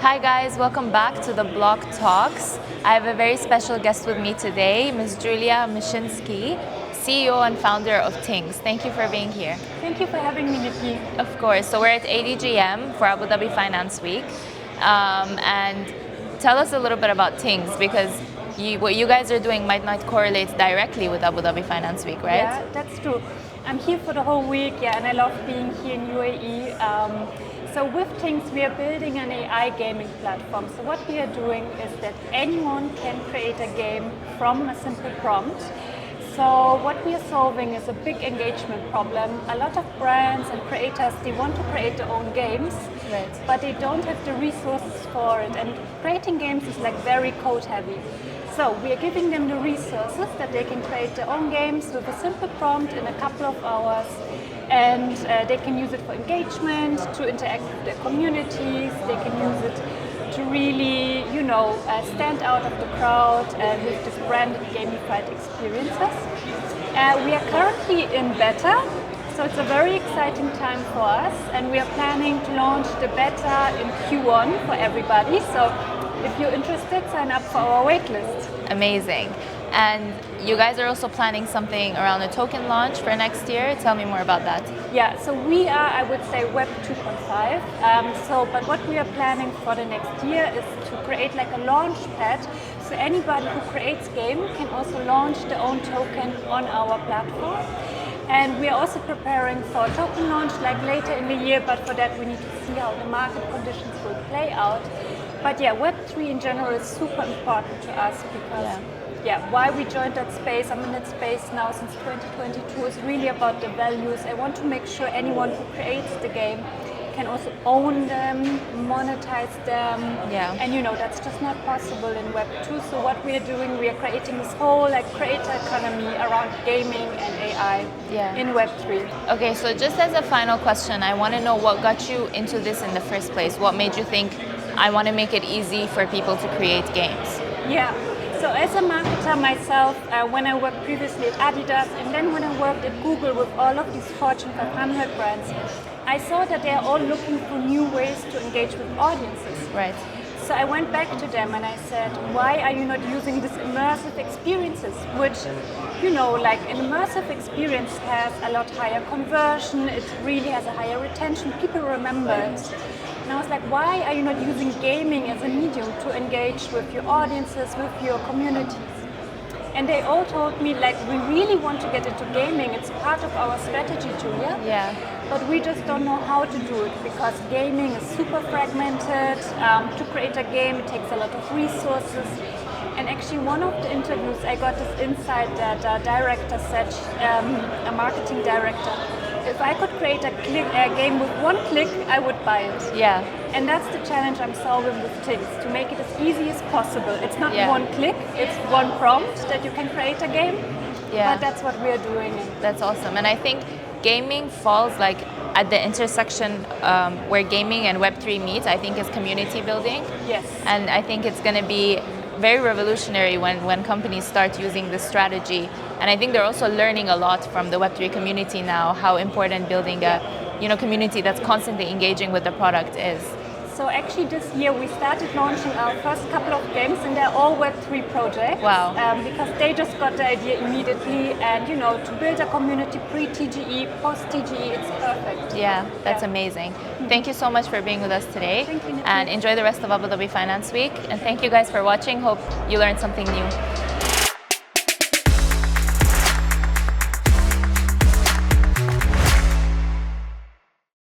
Hi guys, welcome back to TheBlock.Talks. I have a very special guest with me today, Ms. Julia Muszynski, CEO and founder of Tingz. Thank you for being here. Thank you for having me, Nikki. Of course. So we're at ADGM for Abu Dhabi Finance Week. And tell us a little bit about Tingz, because what you guys are doing might not correlate directly with Abu Dhabi Finance Week, right? Yeah, that's true. I'm here for the whole week, and I love being here in UAE. So with Tingz, we are building an AI gaming platform. So what we are doing is that anyone can create a game from a simple prompt. So what we are solving is a big engagement problem. A lot of brands and creators, they want to create their own games, Right. but they don't have the resources for it. And creating games is like very code heavy. So we are giving them the resources that they can create their own games with a simple prompt in a couple of hours. And they can use it for engagement, to interact with their communities. They can use it to really, stand out of the crowd with this branded gamified experiences. We are currently in beta, so it's a very exciting time for us, and we are planning to launch the beta in Q1 for everybody. So if you're interested, sign up for our waitlist. Amazing. And you guys are also planning something around a token launch for next year. Tell me more about that. Yeah, so we are, I would say, Web 2.5. But what we are planning for the next year is to create like a launch pad. So anybody who creates game can also launch their own token on our platform. And we are also preparing for a token launch like later in the year, but for that we need to see how the market conditions will play out. But yeah, Web3 in general is super important to us because why we joined that space. I'm in that space now since 2022. Is really about the values. I want to make sure anyone who creates the game can also own them, monetize them. Yeah. And that's just not possible in Web 2. So what we are doing, we are creating this whole creator economy around gaming and AI in Web 3. Okay, so just as a final question, I want to know what got you into this in the first place. What made you think, I want to make it easy for people to create games? Yeah. So as a marketer myself, when I worked previously at Adidas, and then when I worked at Google with all of these Fortune 500 brands, I saw that they are all looking for new ways to engage with audiences. Right. So I went back to them and I said, why are you not using these immersive experiences? Which, like an immersive experience has a lot higher conversion, it really has a higher retention, people remember it. And I was like, why are you not using gaming as a medium to engage with your audiences, with your communities? And they all told me, we really want to get into gaming. It's part of our strategy, Julia. Yeah. But we just don't know how to do it because gaming is super fragmented. To create a game, it takes a lot of resources. And actually, one of the interviews, I got this insight that a director said, a marketing director, if I could create a game with one click, I would buy it. Yeah. And that's the challenge I'm solving with Tingz, to make it as easy as possible. It's not one click, it's one prompt that you can create a game. Yeah. But that's what we are doing. That's awesome. And I think gaming falls at the intersection where gaming and Web3 meet, I think, is community building. Yes. And I think it's going to be very revolutionary when companies start using this strategy. And I think they're also learning a lot from the Web3 community now, how important building a community that's constantly engaging with the product is. So actually this year we started launching our first couple of games, and they're all Web3 projects. Wow. Because they just got the idea immediately, and to build a community pre-TGE, post-TGE, it's perfect. Yeah, that's amazing. Thank you so much for being with us today. Thank you, Nikki. And enjoy the rest of Abu Dhabi Finance Week. And thank you guys for watching. Hope you learned something new.